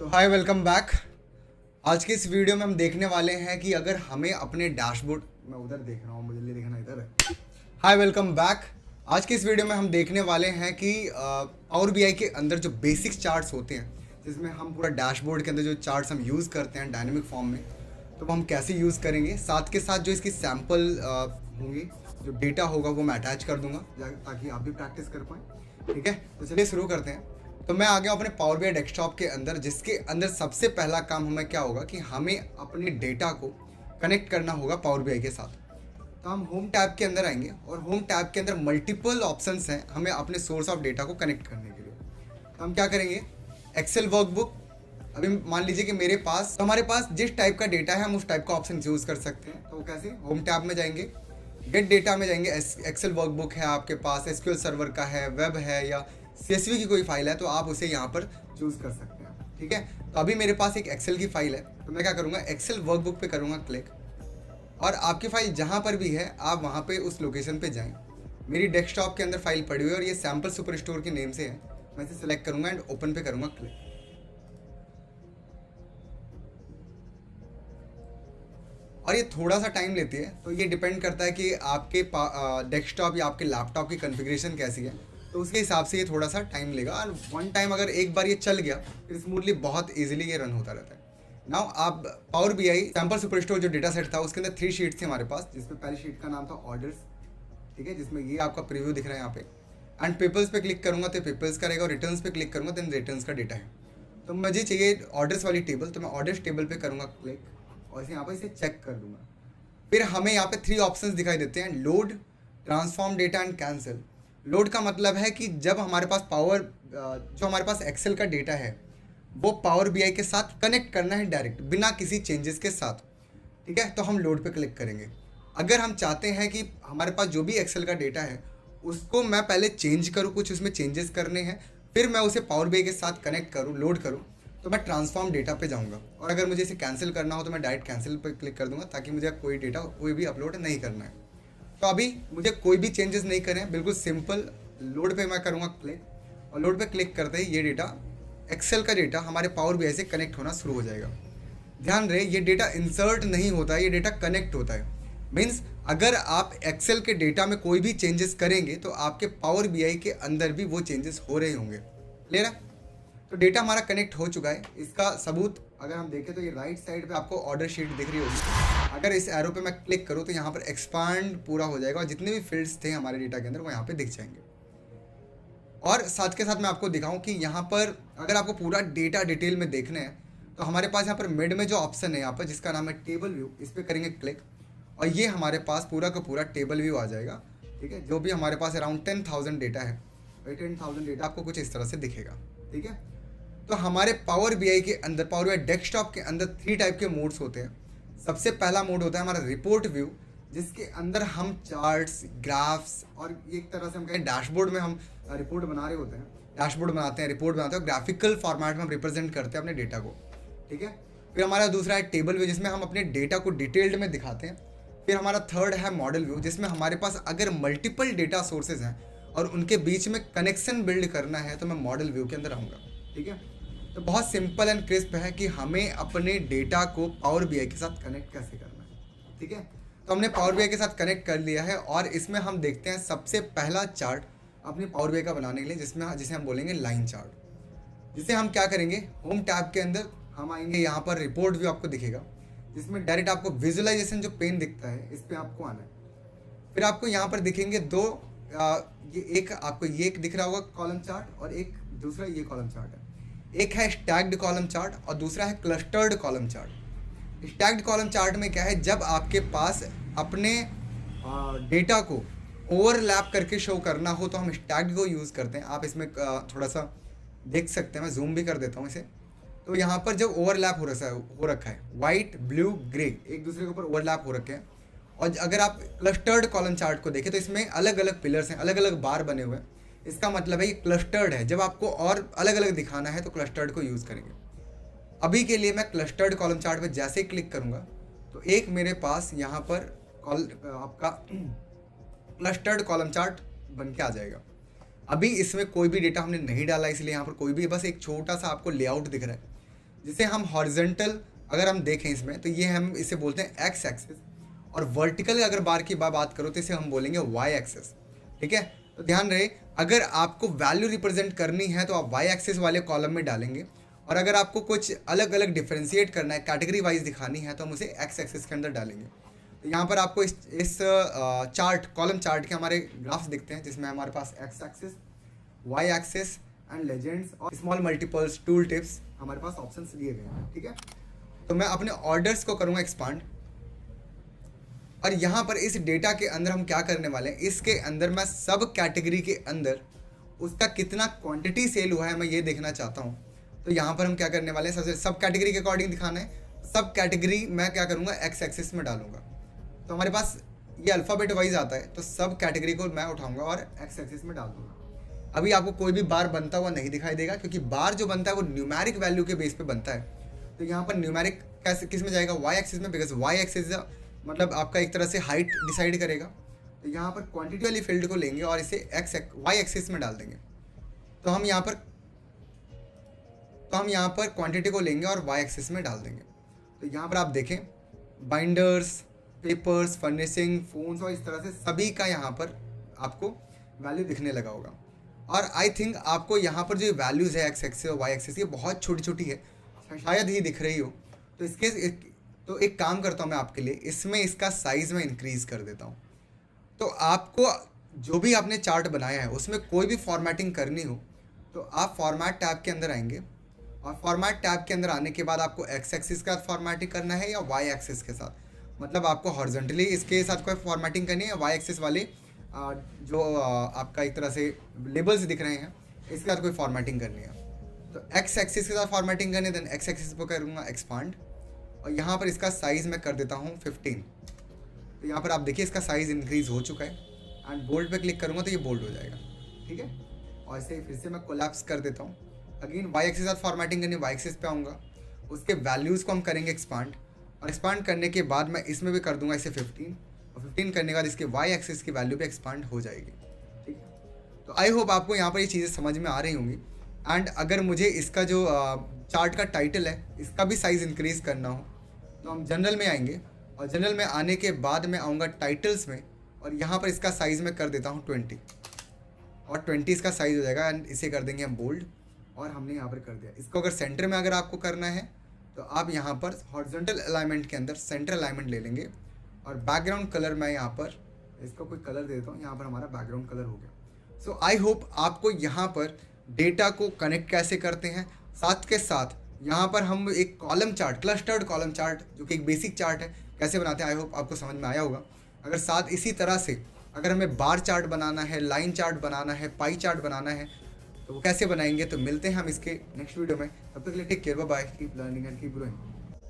Hi welcome back. आज के इस वीडियो में हम देखने वाले हैं कि अगर हमें अपने डैशबोर्ड, मैं उधर देख रहा हूँ, मुझे लिए देखना इधर है। Hi welcome back. आज के इस वीडियो में हम देखने वाले हैं कि पावर बीआई के अंदर जो बेसिक चार्ट्स होते हैं, जिसमें हम पूरा डैशबोर्ड के अंदर जो चार्ट्स हम यूज़ करते हैं डायनेमिक फॉर्म में, तो वो हम कैसे यूज़ करेंगे। साथ के साथ जो इसकी सैम्पल होंगी, जो डेटा होगा वो मैं अटैच कर दूंगा ताकि आप भी प्रैक्टिस कर पाएँ। ठीक है, तो चलिए शुरू करते हैं। तो मैं आ गया अपने पावर बीआई डेस्कटॉप के अंदर, जिसके अंदर सबसे पहला काम हमें क्या होगा कि हमें अपने डेटा को कनेक्ट करना होगा पावर बीआई के साथ। तो हम होम टैब के अंदर आएंगे और होम टैब के अंदर मल्टीपल ऑप्शंस हैं हमें अपने सोर्स ऑफ डेटा को कनेक्ट करने के लिए। तो हम क्या करेंगे, एक्सेल वर्कबुक। अभी मान लीजिए कि मेरे पास, तो हमारे पास जिस टाइप का डेटा है हम उस टाइप का ऑप्शन यूज़ कर सकते हैं। तो वो कैसे, होम टैब में जाएंगे, गेट डेटा में जाएंगे, एक्सेल वर्कबुक है आपके पास, एसक्यूएल सर्वर का है, वेब है या CSV की कोई फाइल है, तो आप उसे यहाँ पर चूज़ कर सकते हैं। ठीक है, तो अभी मेरे पास एक एक्सेल की फाइल है, तो मैं क्या करूँगा, एक्सेल वर्कबुक पे करूँगा क्लिक, और आपकी फाइल जहाँ पर भी है आप वहाँ पे उस लोकेशन पे जाएं। मेरी डेस्कटॉप के अंदर फाइल पड़ी हुई है और ये सैम्पल सुपर स्टोर के नेम से है। मैं इसे सेलेक्ट करूँगा एंड ओपन पे करूँगा क्लिक। और ये थोड़ा सा टाइम लेती है, तो ये डिपेंड करता है कि आपके डेस्कटॉप या आपके लैपटॉप की कॉन्फ़िगरेशन कैसी है, तो उसके हिसाब से ये थोड़ा सा टाइम लेगा। और वन टाइम अगर एक बार ये चल गया फिर स्मूथली बहुत इजीली ये रन होता रहता है। नाउ आप power BI sample super store जो डेटा सेट था उसके अंदर 3 शीट्स थी हमारे पास, जिसमें पहली शीट का नाम था ऑर्डर्स। ठीक है, जिसमें ये आपका प्रीव्यू दिख रहा है यहाँ पे। एंड पेपर्स पे क्लिक करूँगा तो पेपर्स करेगा, और रिटर्न्स पे क्लिक करूँगा तो रिटर्न्स का डेटा है। तो मुझे चाहिए ऑर्डर्स वाली टेबल, तो मैं ऑर्डर्स टेबल पे करूँगा क्लिक और इसे यहाँ पर इसे चेक कर दूँगा। फिर हमें यहाँ पे 3 ऑप्शंस दिखाई देते हैं, load, transform data and cancel. Load का मतलब है कि जब हमारे पास जो हमारे पास एक्सेल का डेटा है वो पावर बीआई के साथ कनेक्ट करना है डायरेक्ट, बिना किसी चेंजेस के साथ। ठीक है, तो हम लोड पे क्लिक करेंगे। अगर हम चाहते हैं कि हमारे पास जो भी एक्सेल का डेटा है उसको मैं पहले चेंज करूँ, कुछ उसमें चेंजेस करने हैं, फिर मैं उसे पावर बीआई के साथ कनेक्ट करूँ, लोड करूँ, तो मैं ट्रांसफॉर्म डेटा पे जाऊँगा। और अगर मुझे इसे कैंसिल करना हो तो मैं डायरेक्ट कैंसिल पर क्लिक कर दूँगा, ताकि मुझे कोई डेटा कोई भी अपलोड नहीं करना है। तो अभी मुझे कोई भी चेंजेस नहीं करें, बिल्कुल सिंपल लोड पे मैं करूँगा क्लिक, और लोड पे क्लिक करते ही ये डेटा, एक्सेल का डेटा हमारे पावर बीआई से कनेक्ट होना शुरू हो जाएगा। ध्यान रहे, ये डेटा इंसर्ट नहीं होता है, ये डेटा कनेक्ट होता है। मीन्स अगर आप एक्सेल के डेटा में कोई भी चेंजेस करेंगे तो आपके पावर बीआई के अंदर भी वो चेंजेस हो रहे होंगे। क्लियर है? तो डेटा हमारा कनेक्ट हो चुका है। इसका सबूत अगर हम देखें तो ये राइट साइड पे आपको ऑर्डर शीट दिख रही होगी। अगर इस एरो पे मैं क्लिक करूँ तो यहाँ पर एक्सपांड पूरा हो जाएगा और जितने भी फील्ड्स थे हमारे डेटा के अंदर वो यहाँ पे दिख जाएंगे। और साथ के साथ मैं आपको दिखाऊं कि यहाँ पर अगर आपको पूरा डेटा डिटेल में देखना है तो हमारे पास यहाँ पर मिड में जो ऑप्शन है यहाँ पर, जिसका नाम है टेबल व्यू, इस पर करेंगे क्लिक और ये हमारे पास पूरा का पूरा टेबल व्यू आ जाएगा। ठीक है, जो भी हमारे पास अराउंड 10,000 डेटा है, 10,000 डेटा आपको कुछ इस तरह से दिखेगा। ठीक है, तो हमारे पावर बीआई के अंदर, पावर बीआई डेस्कटॉप के अंदर 3 टाइप के मोड्स होते हैं। सबसे पहला मोड होता है हमारा रिपोर्ट व्यू, जिसके अंदर हम चार्ट्स, ग्राफ्स और एक तरह से हम कहें डैशबोर्ड में हम रिपोर्ट बना रहे होते हैं, डैशबोर्ड बनाते हैं, रिपोर्ट बनाते हैं, ग्राफिकल फॉर्मेट में हम रिप्रेजेंट करते हैं अपने डेटा को। ठीक है, फिर हमारा दूसरा है टेबल व्यू, जिसमें हम अपने डेटा को डिटेल्ड में दिखाते हैं। फिर हमारा थर्ड है मॉडल व्यू, जिसमें हमारे पास अगर मल्टीपल डेटा सोर्सेज हैं और उनके बीच में कनेक्शन बिल्ड करना है तो मैं मॉडल व्यू के अंदर आऊँगा। ठीक है, तो बहुत सिंपल एंड क्रिस्प है कि हमें अपने डेटा को पावर बीआई के साथ कनेक्ट कैसे करना है। ठीक है, तो हमने पावर बीआई के साथ कनेक्ट कर लिया है और इसमें हम देखते हैं सबसे पहला चार्ट अपने पावर बीआई का बनाने के लिए, जिसे हम बोलेंगे लाइन चार्ट। जिसे हम क्या करेंगे, होम टैब के अंदर हम आएंगे, यहाँ पर रिपोर्ट व्यू आपको दिखेगा, जिसमें डायरेक्ट आपको विजुअलाइजेशन जो पेन दिखता है इस पर आपको आना है। फिर आपको यहाँ पर दिखेंगे दो, ये एक दिख रहा होगा कॉलम चार्ट और एक दूसरा ये कॉलम चार्ट है। एक है स्टैक्ड कॉलम चार्ट और दूसरा है clustered column chart. Stacked column chart में क्या है, जब आपके पास अपने डेटा को ओवरलैप करके शो करना हो तो हम स्टैक्ड को यूज़ करते हैं। आप इसमें थोड़ा सा देख सकते हैं, मैं जूम भी कर देता हूँ इसे। तो यहाँ पर जब ओवरलैप हो रखा है, वाइट, ब्लू, ग्रे एक दूसरे के ऊपर ओवरलैप हो रखे हैं। और अगर आप क्लस्टर्ड कॉलम चार्ट को देखें तो इसमें अलग अलग पिलर्स हैं, अलग अलग बार बने हुए हैं। इसका मतलब है ये क्लस्टर्ड है। जब आपको और अलग अलग दिखाना है तो क्लस्टर्ड को यूज़ करेंगे। अभी के लिए मैं क्लस्टर्ड कॉलम चार्ट पे जैसे ही क्लिक करूँगा तो एक मेरे पास यहाँ पर आपका क्लस्टर्ड कॉलम चार्ट बन के आ जाएगा। अभी इसमें कोई भी डेटा हमने नहीं डाला, इसलिए यहाँ पर कोई भी, बस एक छोटा सा आपको लेआउट दिख रहा है। जिसे हम हॉरिजेंटल अगर हम देखें इसमें तो ये हम इसे बोलते हैं एक्स एक्सिस, और वर्टिकल अगर बार की बात करो तो इसे हम बोलेंगे वाई एक्सिस। ठीक है, तो ध्यान रहे, अगर आपको वैल्यू रिप्रेजेंट करनी है तो आप वाई एक्सिस वाले कॉलम में डालेंगे, और अगर आपको कुछ अलग अलग डिफ्रेंशिएट करना है, कैटेगरी वाइज दिखानी है, तो हम उसे एक्स एक्सिस के अंदर डालेंगे। तो यहाँ पर आपको इस चार्ट कॉलम चार्ट के हमारे ग्राफ्स दिखते हैं, जिसमें हमारे पास x axis, y axis and legends और स्मॉल मल्टीपल्स, टूल टिप्स हमारे पास ऑप्शंस दिए गए हैं। ठीक है, तो मैं अपने ऑर्डर्स को करूँगा एक्सपांड, और यहाँ पर इस डेटा के अंदर हम क्या करने वाले हैं, इसके अंदर मैं सब कैटेगरी के अंदर उसका कितना क्वांटिटी सेल हुआ है मैं ये देखना चाहता हूँ। तो यहाँ पर हम क्या करने वाले हैं, सबसे सब कैटेगरी के अकॉर्डिंग दिखाना है। सब कैटेगरी मैं क्या करूँगा, एक्स एक्सिस में डालूंगा। तो हमारे पास ये अल्फ़ाबेट वाइज आता है, तो सब कैटेगरी को मैं उठाऊंगा और एक्स एक्सिस में डाल दूंगा। अभी आपको कोई भी बार बनता हुआ नहीं दिखाई देगा, क्योंकि बार जो बनता है वो न्यूमेरिक वैल्यू के बेस पे बनता है। तो यहाँ पर न्यूमेरिक कैसे किस में जाएगा, वाई एक्सिस में, बिकॉज वाई एक्सिस मतलब आपका एक तरह से हाइट डिसाइड करेगा। तो यहाँ पर क्वांटिटी वाली फील्ड को लेंगे और इसे वाई एक्सिस में डाल देंगे। तो हम यहाँ पर क्वांटिटी को लेंगे और वाई एक्सिस में डाल देंगे। तो यहाँ पर आप देखें, बाइंडर्स, पेपर्स, फर्निशिंग, फोन्स और इस तरह से सभी का यहाँ पर आपको वैल्यू दिखने लगा होगा। और आई थिंक आपको यहाँ पर जो वैल्यूज़ है एक्स एक्सिस और वाई एक्सिस, ये बहुत छोटी छोटी है, शायद ही दिख रही हो। तो तो एक काम करता हूँ मैं आपके लिए, इसमें इसका साइज़ में इंक्रीज़ कर देता हूँ। तो आपको जो भी आपने चार्ट बनाया है उसमें कोई भी फॉर्मेटिंग करनी हो तो आप फॉर्मेट टैब के अंदर आएंगे, और फॉर्मेट टैब के अंदर आने के बाद आपको एक्स एक्सिस का फॉर्मेटिंग करना है या वाई एक्सिस के साथ, मतलब आपको हॉरिजॉन्टली इसके साथ कोई फॉर्मेटिंग करनी है, वाई एक्सिस वाले जो आपका एक तरह से लेबल्स दिख रहे हैं इसके साथ कोई फॉर्मेटिंग करनी है। तो एक्स एक्सिस के साथ फॉर्मेटिंग करनी है, देन एक्स एक्सिस पर करूँगा एक्सपांड, और यहाँ पर इसका साइज़ मैं कर देता हूँ 15। तो यहाँ पर आप देखिए इसका साइज़ इंक्रीज़ हो चुका है, एंड बोल्ड पे क्लिक करूँगा तो ये बोल्ड हो जाएगा। ठीक है, और इसे फिर से मैं कोलैप्स कर देता हूँ। अगेन वाई एक्सिस के साथ फॉर्मेटिंग करनी, वाई एक्सिस पे आऊँगा, उसके वैल्यूज़ को हम करेंगे एक्सपांड, और एक्सपांड करने के बाद मैं इसमें भी कर दूंगा इसे 15, और 15 करने के बाद इसके वाई एक्सिस की वैल्यू भी एक्सपांड हो जाएगी। ठीक है, तो आई होप आपको यहाँ पर ये चीज़ें समझ में आ रही होंगी। एंड अगर मुझे इसका जो चार्ट का टाइटल है इसका भी साइज़ इंक्रीज़ करना हो तो हम जनरल में आएंगे, और जनरल में आने के बाद मैं आऊँगा टाइटल्स में, और यहाँ पर इसका साइज़ मैं कर देता हूँ 20, और 20 इसका साइज़ हो जाएगा, एंड इसे कर देंगे हम बोल्ड, और हमने यहाँ पर कर दिया। इसको अगर सेंटर में अगर आपको करना है तो आप यहाँ पर हॉरिजॉन्टल अलाइनमेंट के अंदर सेंटर अलाइनमेंट ले लेंगे, और बैकग्राउंड कलर मैं यहाँ पर इसको कोई कलर दे देता हूँ, यहाँ पर हमारा बैकग्राउंड कलर हो गया। सो आई होप आपको यहाँ पर डेटा को कनेक्ट कैसे करते हैं, साथ के साथ यहाँ पर हम एक column chart, clustered column chart जो कि एक बेसिक चार्ट है, कैसे बनाते हैं, आई होप आपको समझ में आया होगा। अगर साथ इसी तरह से अगर हमें बार चार्ट बनाना है, लाइन चार्ट बनाना है, पाई चार्ट बनाना है, तो वो कैसे बनाएंगे, तो मिलते हैं हम इसके नेक्स्ट वीडियो में। तब तक के लिए take care, bye bye, keep learning and keep growing.